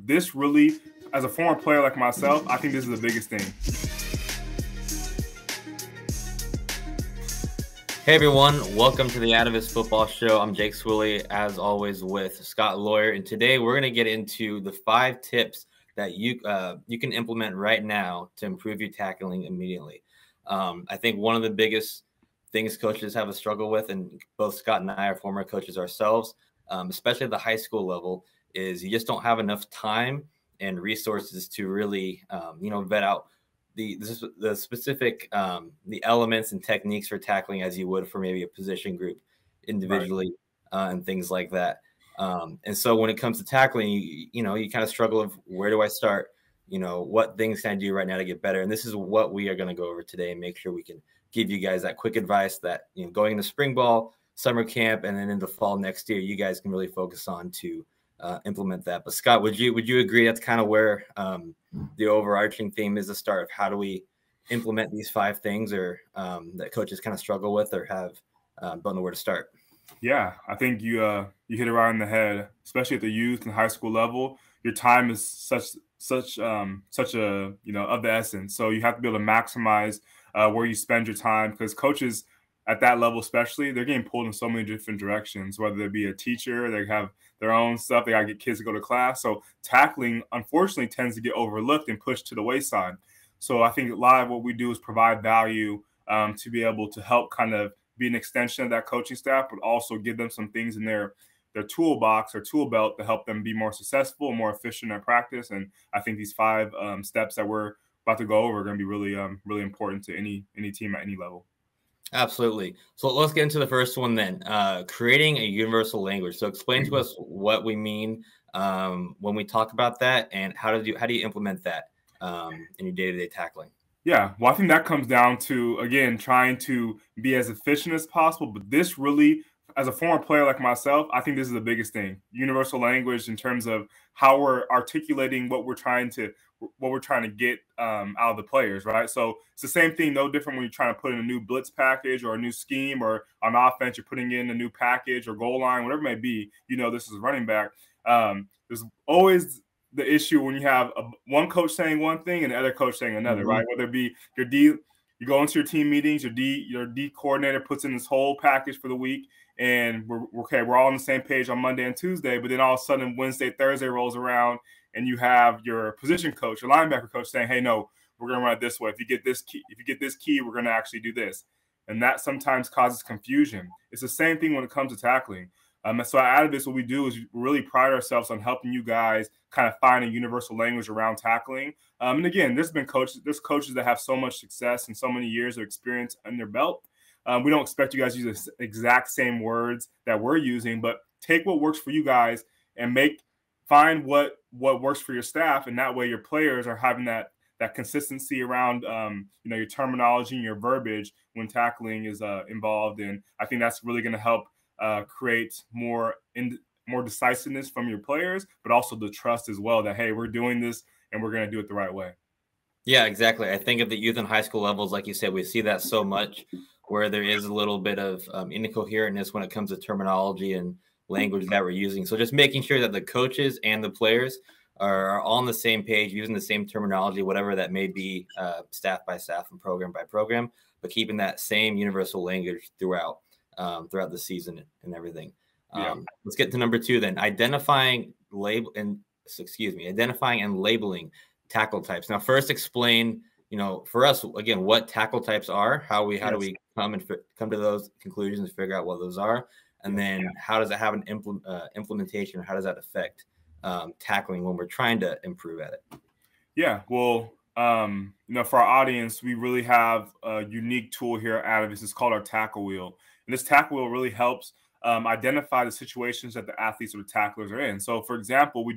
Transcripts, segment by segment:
This really, as a former player like myself, I think this is the biggest thing. Hey everyone, welcome to the Atavus Football Show. I'm Jake Swilley, as always, with Scott Lawyer, and today we're going to get into the 5 tips that you can implement right now to improve your tackling immediately. I think one of the biggest things coaches have a struggle with, and both Scott and I are former coaches ourselves, especially at the high school level, is you just don't have enough time and resources to really, vet out the specific the elements and techniques for tackling as you would for maybe a position group individually, right. And things like that. And so when it comes to tackling, you kind of struggle of where do I start? What things can I do right now to get better? And this is what we are going to go over today and make sure we can give you guys that quick advice that, going into spring ball, summer camp, and then into fall next year, you guys can really focus on to implement that. But Scott, would you agree that's kind of where the overarching theme is, the start of how do we implement these 5 things, or that coaches kind of struggle with or have don't know where to start? Yeah, I think you hit it right on the head, especially at the youth and high school level. Your time is such a of the essence. So you have to be able to maximize where you spend your time, because coaches at that level, especially, they're getting pulled in so many different directions, whether they be a teacher, they have their own stuff, they got to get kids to go to class. So tackling, unfortunately, tends to get overlooked and pushed to the wayside. So I think a lot of what we do is provide value to be able to help kind of be an extension of that coaching staff, but also give them some things in their toolbox or tool belt to help them be more successful, more efficient in practice. And I think these 5 steps that we're about to go over are going to be really, really important to any team at any level. Absolutely. So let's get into the first one then. Creating a universal language. So explain to us what we mean when we talk about that, and how do you implement that in your day-to-day tackling? Yeah, well, I think that comes down to, again, trying to be as efficient as possible. But this really, as a former player like myself, I think this is the biggest thing. Universal language in terms of how we're articulating what we're trying to get out of the players, right? So it's the same thing, no different when you're trying to put in a new blitz package or a new scheme, or on offense you're putting in a new package or goal line, whatever it may be. This is running back. There's always the issue when you have one coach saying one thing and the other coach saying another, mm-hmm. right? Whether it be your D, you go into your team meetings, your D coordinator puts in this whole package for the week, and we're all on the same page on Monday and Tuesday, but then all of a sudden Wednesday, Thursday rolls around, and you have your position coach, your linebacker coach saying, "Hey, no, we're going to run it this way. If you get this key, we're going to actually do this," and that sometimes causes confusion. It's the same thing when it comes to tackling. So out of this, what we do is we really pride ourselves on helping you guys kind of find a universal language around tackling. And again, there's coaches that have so much success and so many years of experience under their belt. We don't expect you guys to use the exact same words that we're using, but take what works for you guys and find what works for your staff, and that way your players are having that consistency around your terminology and your verbiage when tackling is involved. And I think that's really going to help create more decisiveness from your players, but also the trust as well that, hey, we're doing this and we're going to do it the right way. Yeah, exactly. I think at the youth and high school levels, like you said, we see that so much, where there is a little bit of incoherentness when it comes to terminology and language that we're using. So just making sure that the coaches and the players are on the same page, using the same terminology, whatever that may be, staff by staff and program by program, but keeping that same universal language throughout the season and everything. Let's get to number 2 then. Identifying and labeling tackle types. Now, first explain, for us, again, what tackle types are, how do we come to those conclusions and figure out what those are, and then how does it have an implementation, or how does that affect tackling when we're trying to improve at it? Yeah, well, for our audience, we really have a unique tool here at Atavus. It's called our tackle wheel. And this tackle wheel really helps identify the situations that the athletes or the tacklers are in. So, for example, we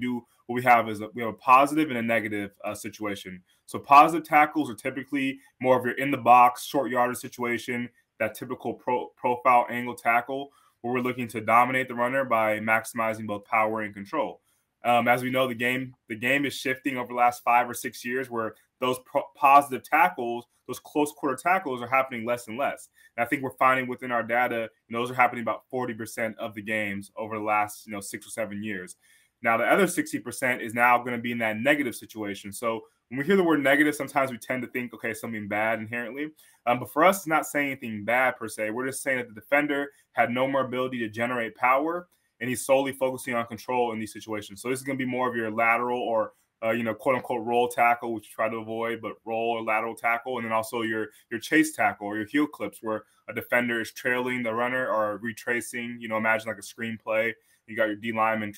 have a positive and a negative situation. So positive tackles are typically more of your in the box, short yardage situation, that typical profile angle tackle, where we're looking to dominate the runner by maximizing both power and control. As we know, the game is shifting over the last 5 or 6 years, where those positive tackles, those close quarter tackles, are happening less and less. And I think we're finding within our data, those are happening about 40% of the games over the last 6 or 7 years. Now, the other 60% is now going to be in that negative situation. So when we hear the word negative, sometimes we tend to think, okay, something bad inherently. But for us, it's not saying anything bad per se. We're just saying that the defender had no more ability to generate power, and he's solely focusing on control in these situations. So this is going to be more of your lateral or quote unquote roll tackle, which you try to avoid, but roll or lateral tackle, and then also your chase tackle or your heel clips, where a defender is trailing the runner or retracing. Imagine like a screenplay. You got your D lineman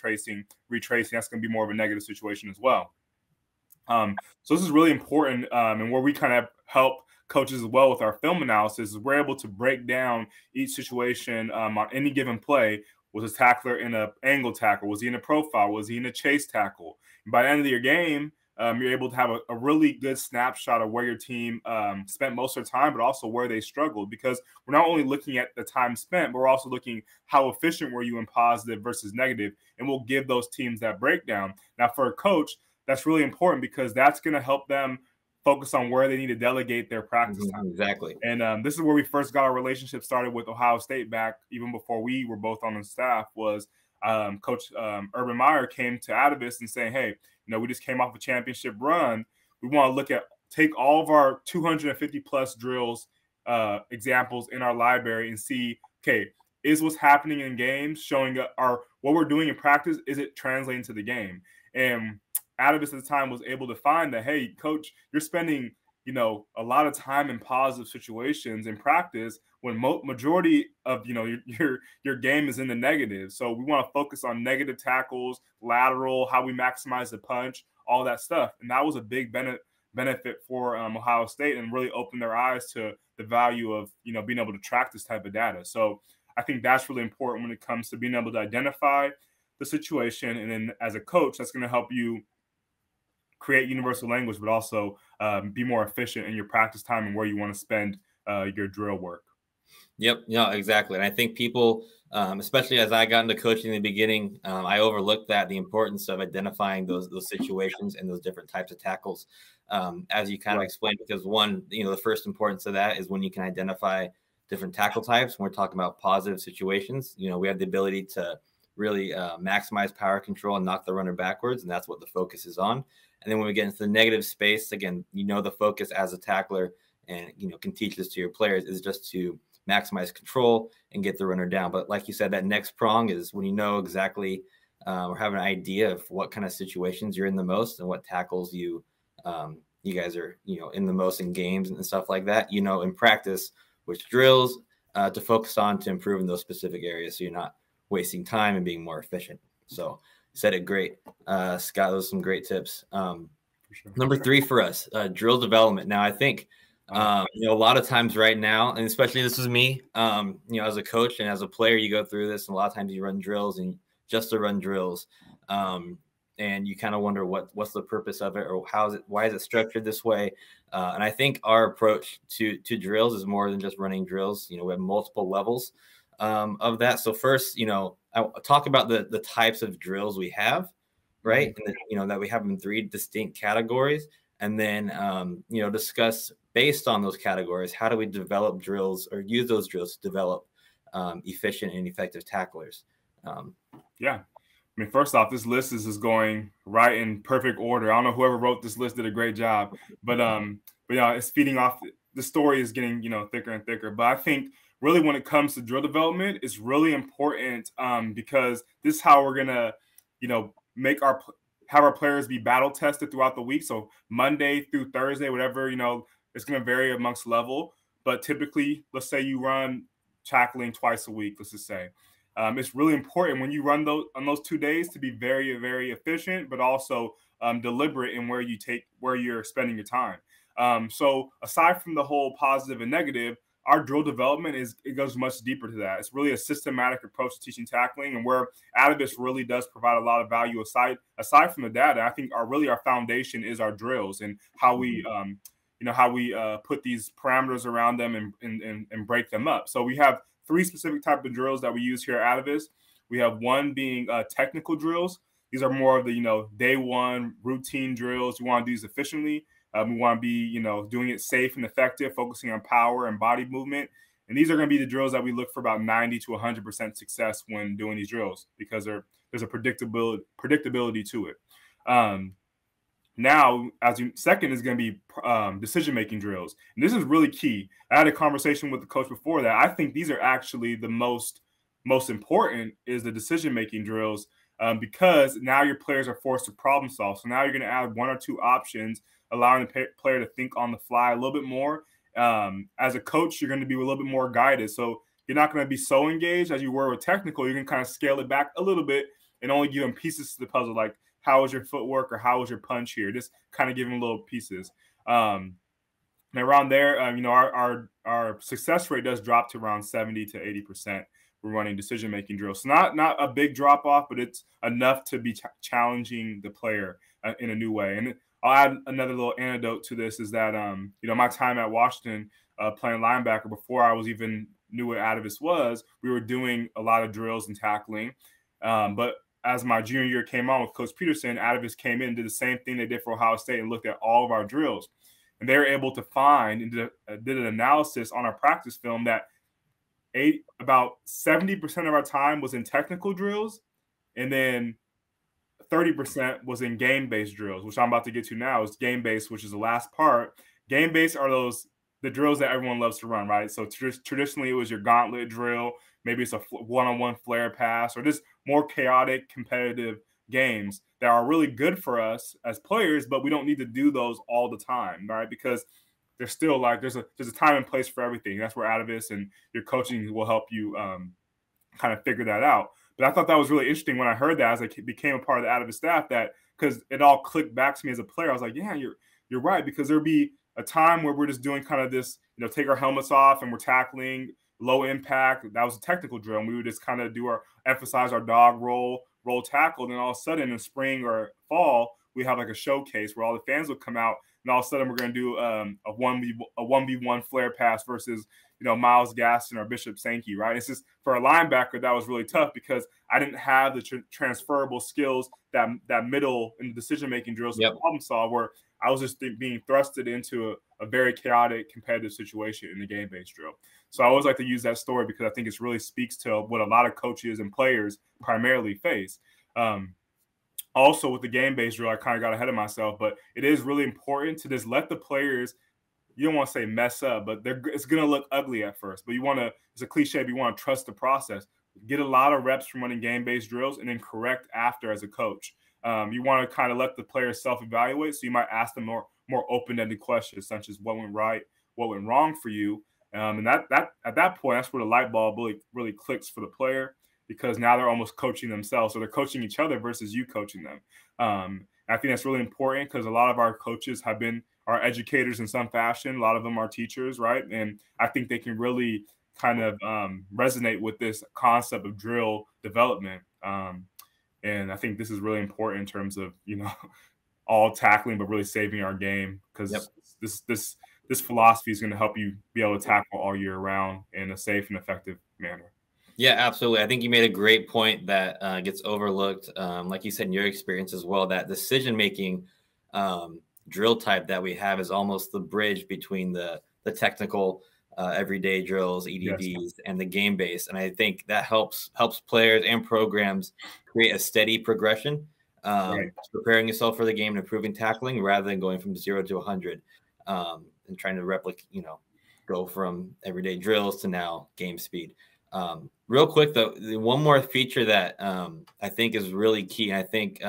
retracing. That's going to be more of a negative situation as well. So this is really important, and where we kind of help coaches as well with our film analysis is we're able to break down each situation on any given play. Was a tackler in an angle tackle? Was he in a profile? Was he in a chase tackle? And by the end of your game, you're able to have a really good snapshot of where your team spent most of their time, but also where they struggled, because we're not only looking at the time spent, but we're also looking how efficient were you in positive versus negative, and we'll give those teams that breakdown. Now, for a coach, that's really important because that's going to help them focus on where they need to delegate their practice time. Exactly. And this is where we first got our relationship started with Ohio State back even before we were both on the staff. Was Coach Urban Meyer came to Atavus and saying, hey, we just came off a championship run. We want to take all of our 250 plus drills examples in our library and see, okay, is what's happening in games showing what we're doing in practice, is it translating to the game? And Atavus at the time was able to find that, hey, coach, you're spending, a lot of time in positive situations in practice when majority of, your game is in the negative. So we want to focus on negative tackles, lateral, how we maximize the punch, all that stuff. And that was a big benefit for Ohio State, and really opened their eyes to the value of, being able to track this type of data. So I think that's really important when it comes to being able to identify the situation. And then as a coach, that's going to help you create universal language, but also be more efficient in your practice time and where you want to spend your drill work. Yep. Yeah, exactly. And I think people, especially as I got into coaching in the beginning, I overlooked the importance of identifying those situations and those different types of tackles, as you kind of explained, because one, the first importance of that is when you can identify different tackle types. When we're talking about positive situations, we have the ability to really maximize power control and knock the runner backwards. And that's what the focus is on. And then when we get into the negative space, again, the focus as a tackler, and, can teach this to your players, is just to maximize control and get the runner down. But like you said, that next prong is when you know exactly or have an idea of what kind of situations you're in the most and what tackles you guys are, in the most in games and stuff like that, in practice, which drills to focus on to improve in those specific areas, so you're not wasting time and being more efficient. So said it great. Scott, those are some great tips. Sure. Number 3 for us, drill development. Now, I think, a lot of times right now, and especially this is me, as a coach and as a player, you go through this, and a lot of times you run drills and just to run drills. And you kind of wonder what's the purpose of it, or why is it structured this way? And I think our approach to drills is more than just running drills. We have multiple levels of that. So first, I'll talk about the types of drills we have, right? And that we have in 3 distinct categories, and then discuss based on those categories, how do we develop drills or use those drills to develop efficient and effective tacklers. Yeah. I mean, first off, this list is going right in perfect order. I don't know, whoever wrote this list did a great job, but it's feeding off. The story is getting, thicker and thicker. But I think really when it comes to drill development, it's really important because this is how we're going to, have our players be battle tested throughout the week. So Monday through Thursday, whatever, it's going to vary amongst level. But typically, let's say you run tackling twice a week, let's just say. It's really important when you run on those 2 days to be very, very efficient, but also deliberate in where you're spending your time. So aside from the whole positive and negative, our drill development it goes much deeper to that. It's really a systematic approach to teaching tackling, and where Atavus really does provide a lot of value aside from the data. I think our foundation is our drills and how we put these parameters around them and break them up. So we have 3 specific type of drills that we use here at Atavus. We have one being technical drills. These are more of the day one routine drills. You want to do these efficiently. We want to be doing it safe and effective, focusing on power and body movement. And these are going to be the drills that we look for about 90 to 100% success when doing these drills, because they're there's a predictability to it. Now, second is going to be decision-making drills. And this is really key. I had a conversation with the coach before that. I think these are actually the most important is the decision-making drills because now your players are forced to problem solve. So now you're going to add one or two options, allowing the player to think on the fly a little bit more. As a coach, you're going to be a little bit more guided. So you're not going to be so engaged as you were with technical. You can kind of scale it back a little bit and only give them pieces to the puzzle, like how was your footwork or how was your punch here? Just kind of give them little pieces. And around there, our success rate does drop to around 70 to 80%. We're running decision-making drills. So not a big drop-off, but it's enough to be challenging the player in a new way. And I'll add another little anecdote to this is that, my time at Washington playing linebacker before I was even knew what Atavus was, we were doing a lot of drills and tackling. But as my junior year came on with Coach Peterson, Atavus came in and did the same thing they did for Ohio State and looked at all of our drills. And they were able to find and did an analysis on our practice film that about 70% of our time was in technical drills, and then 30% was in game-based drills, which I'm about to get to now is game-based, which is the last part. Game-based are the drills that everyone loves to run, right? So traditionally it was your gauntlet drill. Maybe it's a one-on-one flare pass or just more chaotic, competitive games that are really good for us as players, but we don't need to do those all the time, right? Because there's still there's a time and place for everything. That's where Atavus and your coaching will help you kind of figure that out. But I thought that was really interesting when I heard that as I became a part of the Atavus staff, that because it all clicked back to me as a player. I was like, yeah, you're right, because there'd be a time where we're just doing kind of this, take our helmets off and we're tackling low impact. That was a technical drill. And we would just kind of emphasize our dog roll tackle. And then all of a sudden in spring or fall, we have like a showcase where all the fans would come out. And all of a sudden we're going to do a 1v1 flare pass versus, Miles Gaston or Bishop Sankey, right? It's just for a linebacker, that was really tough because I didn't have the transferable skills that middle in the decision-making drills to problem solve, where I was just being thrusted into a very chaotic, competitive situation in the game-based drill. So I always like to use that story because I think it really speaks to what a lot of coaches and players primarily face. Also, with the game-based drill, I kind of got ahead of myself, but it is really important to just let the players, you don't want to say mess up, but it's going to look ugly at first. But it's a cliche, but you want to trust the process. Get a lot of reps from running game-based drills and then correct after as a coach. You want to kind of let the players self-evaluate. So you might ask them more open-ended questions, such as what went right, what went wrong for you. And that at that point, that's where the light bulb really clicks for the player, because now they're almost coaching themselves. So they're coaching each other versus you coaching them. I think that's really important because a lot of our coaches are educators in some fashion. A lot of them are teachers, right? And I think they can really kind of resonate with this concept of drill development. And I think this is really important in terms of, all tackling, but really saving our game, because this philosophy is going to help you be able to tackle all year round in a safe and effective manner. Yeah, absolutely. I think you made a great point that gets overlooked. Like you said, in your experience as well, that decision-making drill type that we have is almost the bridge between the technical everyday drills, EDDs, and the game-based. And I think that helps players and programs create a steady progression, preparing yourself for the game and improving tackling rather than going from 0 to 100 and trying to replicate, go from everyday drills to now game speed. Real quick, though, one more feature that I think is really key, and I think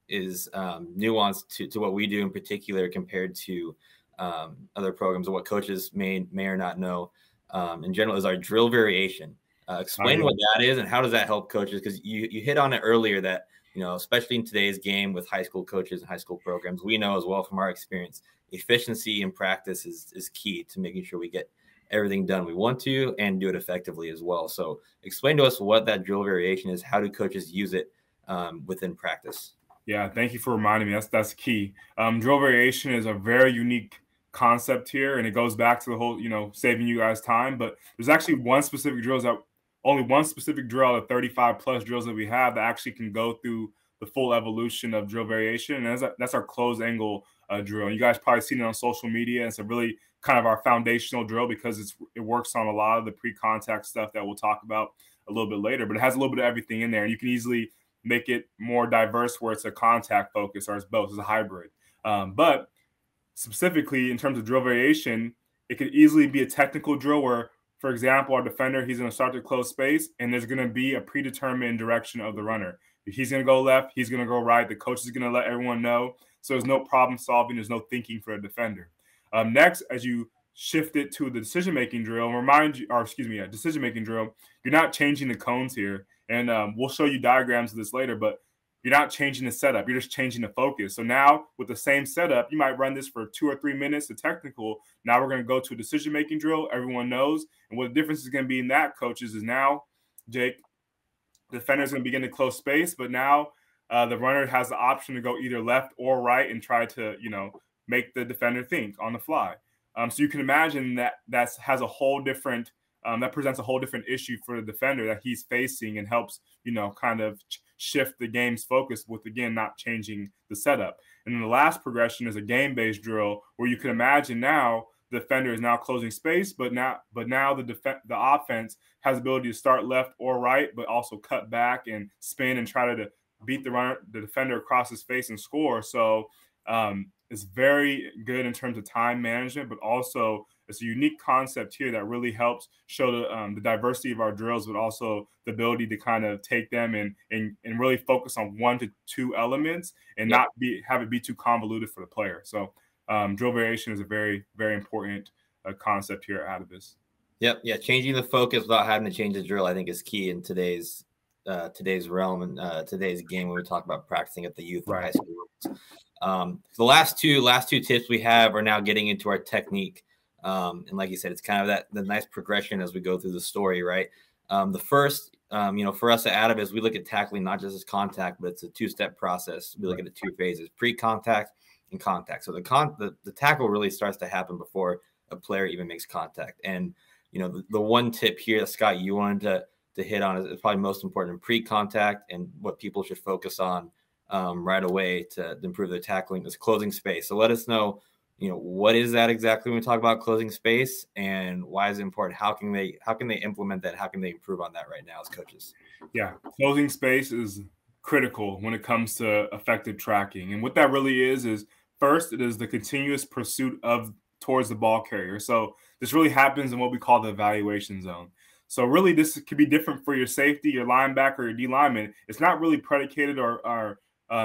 is nuanced to what we do in particular compared to other programs, or what coaches may or not know in general, is our drill variation. Explain what that is and how does that help coaches? Because you hit on it earlier that, especially in today's game with high school coaches and high school programs, we know as well from our experience, efficiency in practice is key to making sure we get everything done we want to and do it effectively as well. So explain to us what that drill variation is. How do coaches use it within practice? Yeah, thank you for reminding me. That's key. Drill variation is a very unique concept here, and it goes back to the whole, saving you guys time. But there's actually only one specific drill out of 35 plus drills that we have that actually can go through the full evolution of drill variation, and that's our closed angle drill. And you guys probably seen it on social media. It's a really kind of our foundational drill because it works on a lot of the pre-contact stuff that we'll talk about a little bit later, but it has a little bit of everything in there. And you can easily make it more diverse where it's a contact focus or it's both, it's a hybrid. But specifically in terms of drill variation, it could easily be a technical drill where, for example, our defender, he's going to start to close space, and there's going to be a predetermined direction of the runner. If he's going to go left, he's going to go right. The coach is going to let everyone know. So there's no problem solving. There's no thinking for a defender. Next, as you shift it to the decision-making drill, decision-making drill, you're not changing the cones here. And we'll show you diagrams of this later, but you're not changing the setup. You're just changing the focus. So now with the same setup, you might run this for 2 or 3 minutes to technical. Now we're going to go to a decision-making drill. Everyone knows. And what the difference is going to be in that, coaches, is now, Jake, the defender is going to begin to close space, but now the runner has the option to go either left or right and try to, make the defender think on the fly. So you can imagine that has a whole different that presents a whole different issue for the defender that he's facing and helps, kind of shift the game's focus with, again, not changing the setup. And then the last progression is a game-based drill where you can imagine now the defender is now closing space, but now the offense has the ability to start left or right, but also cut back and spin and try to beat the defender across his face and score. So it's very good in terms of time management, but also it's a unique concept here that really helps show the diversity of our drills, but also the ability to kind of take them and really focus on 1 to 2 elements and not have it be too convoluted for the player. So drill variation is a very, very important concept here at Atavus. Yep. Yeah. Changing the focus without having to change the drill, I think, is key in today's realm and today's game when we talk about practicing at the youth and high school. The last two tips we have are now getting into our technique. And like you said, it's kind of the nice progression as we go through the story, right? The first, for us at Atavus, we look at tackling not just as contact, but it's a 2-step process. We look at it 2 phases: pre-contact and contact. So the tackle really starts to happen before a player even makes contact. And the one tip here that, Scott, you wanted to hit on is probably most important: pre-contact, and what people should focus on right away to improve their tackling is closing space. So let us know, what is that exactly when we talk about closing space, and why is it important? How can they implement that? How can they improve on that right now as coaches? Yeah, closing space is critical when it comes to effective tracking. And what that really is first, it is the continuous pursuit towards the ball carrier. So this really happens in what we call the evaluation zone. So really, this could be different for your safety, your linebacker, your D lineman. It's not really predicated or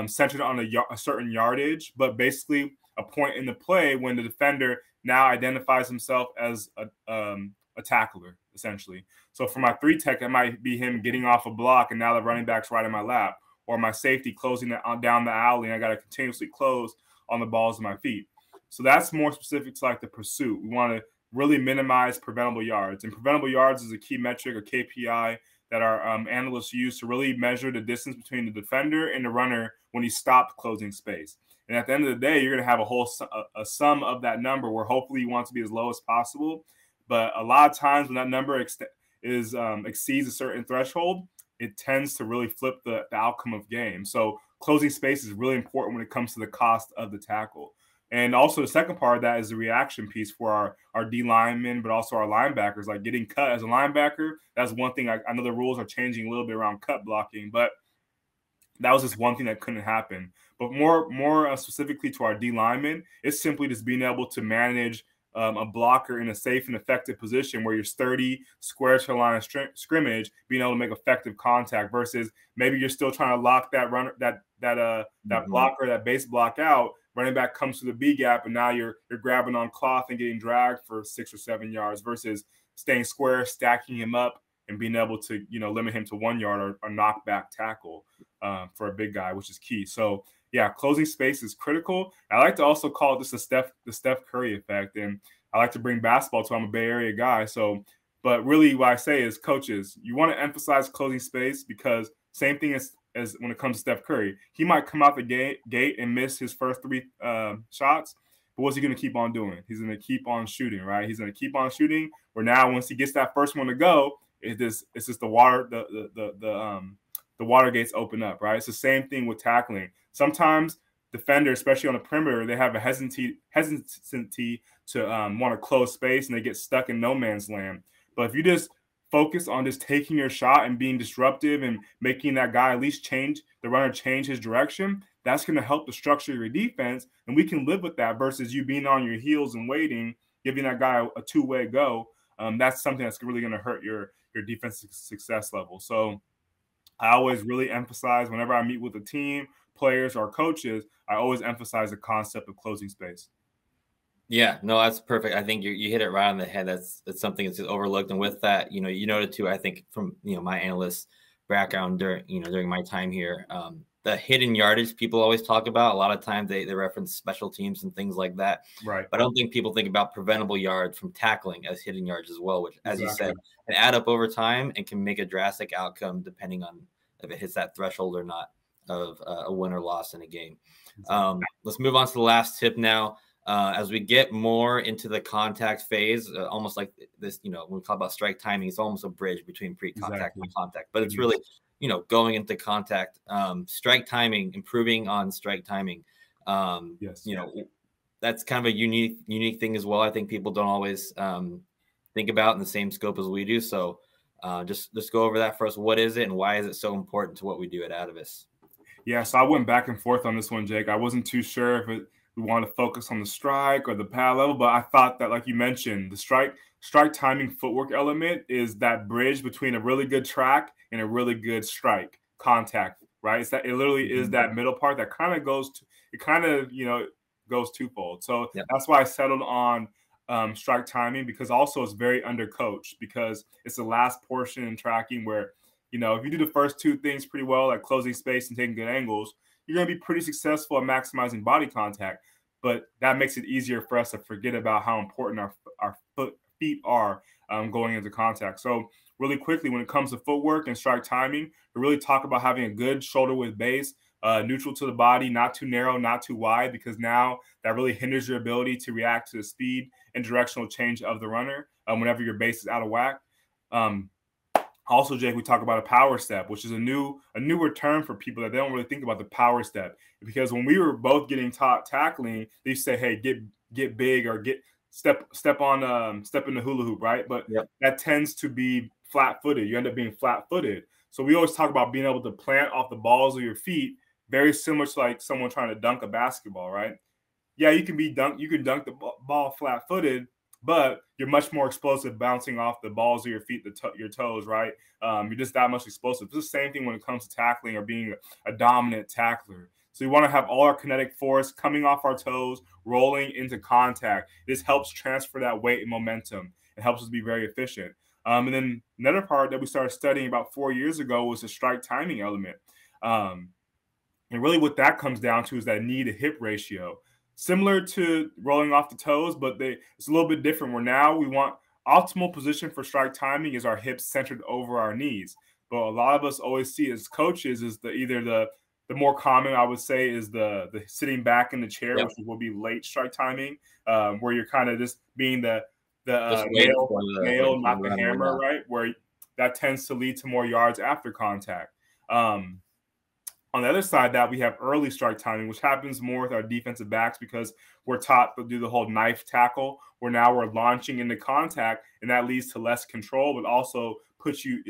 centered on a certain yardage, but basically a point in the play when the defender now identifies himself as a tackler, essentially. So for my 3 tech, it might be him getting off a block, and now the running back's right in my lap, or my safety closing down the alley, and I got to continuously close on the balls of my feet. So that's more specific to like the pursuit. We want to really minimize preventable yards, and preventable yards is a key metric or KPI that our analysts use to really measure the distance between the defender and the runner when he stopped closing space. And at the end of the day, you're going to have a sum of that number where hopefully you want to be as low as possible. But a lot of times when that number exceeds a certain threshold, it tends to really flip the outcome of game. So closing space is really important when it comes to the cost of the tackle. And also the second part of that is the reaction piece for our D linemen, but also our linebackers, like getting cut as a linebacker. That's one thing. I know the rules are changing a little bit around cut blocking, but that was just one thing that couldn't happen. But more specifically to our D linemen, it's simply just being able to manage a blocker in a safe and effective position where you're sturdy, square to the line of scrimmage, being able to make effective contact versus maybe you're still trying to lock that runner, that blocker, that base block out. Running back comes to the B gap, and now you're grabbing on cloth and getting dragged for 6 or 7 yards versus staying square, stacking him up, and being able to limit him to 1 yard or knock back tackle for a big guy, which is key. So yeah, closing space is critical. I like to also call this the Steph Curry effect, and I like to bring basketball to. I'm a Bay Area guy, but really what I say is, coaches, you want to emphasize closing space because same thing as when it comes to Steph Curry. He might come out the gate and miss his first 3 shots, but what's he going to keep on doing? He's going to keep on shooting, right? He's going to keep on shooting. Where now, once he gets that first one to go, it's just the water gates open up, right? It's the same thing with tackling. Sometimes defenders, especially on the perimeter, they have a hesitancy to want to close space and they get stuck in no man's land. But if you just focus on just taking your shot and being disruptive and making that guy at least change his direction, that's going to help to structure your defense. And we can live with that versus you being on your heels and waiting, giving that guy a two-way go. That's something that's really going to hurt your defensive success level. So I always really emphasize whenever I meet with a team, players, or coaches, I always emphasize the concept of closing space. Yeah, no, that's perfect. I think you hit it right on the head. That's something that's overlooked. And with that, you noted too, I think from, my analyst background during my time here, the hidden yardage people always talk about. A lot of times they reference special teams and things like that. Right. But I don't think people think about preventable yards from tackling as hidden yards as well, which, as you said, can add up over time and can make a drastic outcome depending on if it hits that threshold or not of a win or loss in a game. Let's move on to the last tip now. As we get more into the contact phase, almost like this, when we talk about strike timing, it's almost a bridge between pre-contact and contact, but it's really, going into contact, strike timing, improving on strike timing. That's kind of a unique thing as well. I think people don't always think about in the same scope as we do. So just go over that for us. What is it and why is it so important to what we do at Atavus? Yeah, so I went back and forth on this one, Jake. I wasn't too sure if we want to focus on the strike or the pad level, but I thought that, like you mentioned, the strike timing footwork element is that bridge between a really good track and a really good strike contact, right? It's that it literally is that middle part that kind of goes twofold. So that's why I settled on strike timing, because also it's very undercoached, because it's the last portion in tracking where, if you do the first two things pretty well, like closing space and taking good angles, you're going to be pretty successful at maximizing body contact. But that makes it easier for us to forget about how important our feet are going into contact. So really quickly, when it comes to footwork and strike timing, we really talk about having a good shoulder width base, neutral to the body, not too narrow, not too wide, because now that really hinders your ability to react to the speed and directional change of the runner whenever your base is out of whack. Also, Jake, we talk about a power step, which is a newer term for people that they don't really think about the power step. Because when we were both getting taught tackling, they used to say, "Hey, get big," or step in the hula hoop, right? But that tends to be flat-footed. You end up being flat-footed. So we always talk about being able to plant off the balls of your feet, very similar to like someone trying to dunk a basketball, right? Yeah, you can dunk the ball flat-footed, but you're much more explosive bouncing off the balls of your feet, your toes, right? You're just that much explosive. It's the same thing when it comes to tackling or being a dominant tackler. So we want to have all our kinetic force coming off our toes, rolling into contact. This helps transfer that weight and momentum. It helps us be very efficient. And then another part that we started studying about 4 years ago was the strike timing element. And really what that comes down to is that knee to hip ratio. Similar to rolling off the toes, but it's a little bit different, where now we want optimal position for strike timing is our hips centered over our knees. But a lot of us always see as coaches is the more common, I would say, is the sitting back in the chair, which will be late strike timing, where you're kind of just being the nail, not the hammer, right? Where that tends to lead to more yards after contact. On the other side, that we have early strike timing, which happens more with our defensive backs because we're taught to do the whole knife tackle, where now we're launching into contact, and that leads to less control, but also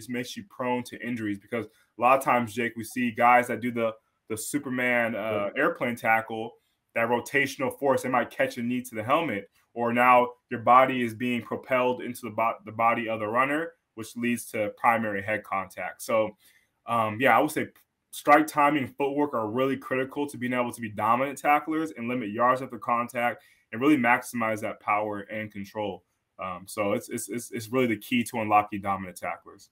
makes you prone to injuries. Because a lot of times, Jake, we see guys that do the Superman airplane tackle, that rotational force, they might catch a knee to the helmet, or now your body is being propelled into the body of the runner, which leads to primary head contact. So, I would say strike timing and footwork are really critical to being able to be dominant tacklers and limit yards after contact and really maximize that power and control. So it's really the key to unlocking dominant tacklers.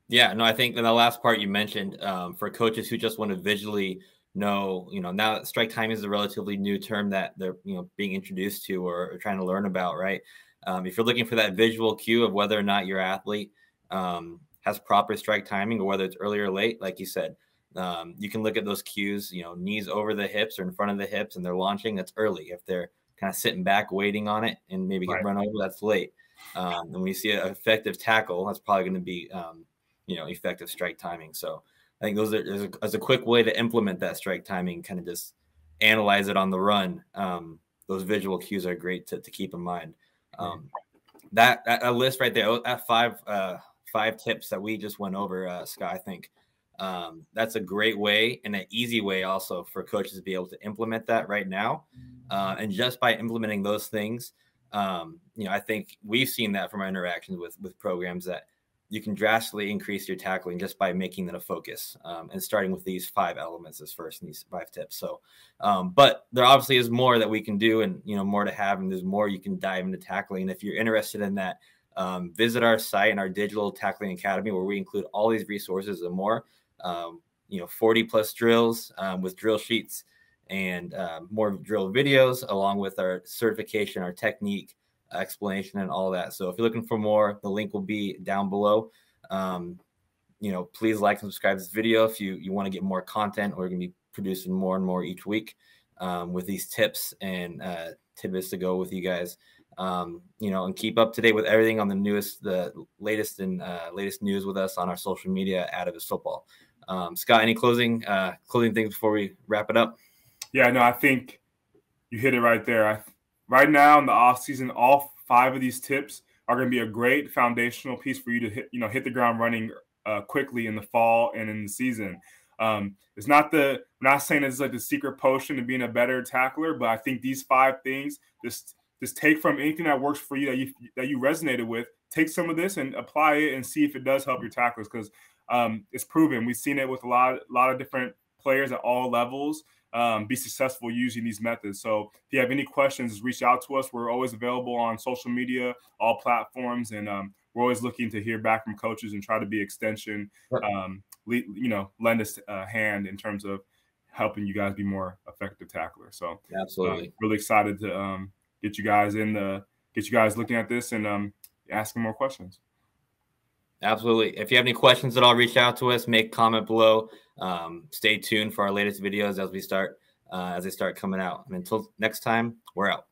Yeah, no, I think in the last part you mentioned, for coaches who just want to visually know, now strike timing is a relatively new term that they're, being introduced to or trying to learn about, right? If you're looking for that visual cue of whether or not your athlete has proper strike timing or whether it's early or late, like you said, you can look at those cues, knees over the hips or in front of the hips, and they're launching. That's early. If they're kind of sitting back, waiting on it, and maybe get run over, that's late. And when you see an effective tackle, that's probably going to be, effective strike timing. So I think as a quick way to implement that strike timing, kind of just analyze it on the run. Those visual cues are great to keep in mind. That list right there, that five 5 tips that we just went over, Scott, I think that's a great way and an easy way also for coaches to be able to implement that right now. And just by implementing those things, I think we've seen that from our interactions with programs that you can drastically increase your tackling just by making that a focus and starting with these 5 elements as first and these 5 tips. So, but there obviously is more that we can do and, more to have, and there's more you can dive into tackling. And if you're interested in that, visit our site and our digital tackling academy, where we include all these resources and more, 40 plus drills with drill sheets and more drill videos, along with our certification, our technique explanation, and all that. So if you're looking for more, the link will be down below. Please like and subscribe to this video if you want to get more content. We're going to be producing more and more each week with these tips and tidbits to go with you guys. And keep up to date with everything on the latest news with us on our social media at Atavus Football. Scott, any closing things before we wrap it up? Yeah, no, I think you hit it right there. Right now in the off season, all 5 of these tips are going to be a great foundational piece for you to hit the ground running quickly in the fall and in the season. It's not not saying it's like the secret potion to being a better tackler, but I think these 5 things, just take from anything that works for you that you resonated with, take some of this and apply it and see if it does help your tacklers, because it's proven. We've seen it with a lot of different players at all levels be successful using these methods. So if you have any questions, reach out to us. We're always available on social media, all platforms, and we're always looking to hear back from coaches and try to be extension, lend us a hand in terms of helping you guys be more effective tacklers. So absolutely, really excited to get you guys looking at this and asking more questions. Absolutely. If you have any questions at all, reach out to us, make a comment below. Stay tuned for our latest videos as they start coming out. And until next time, we're out.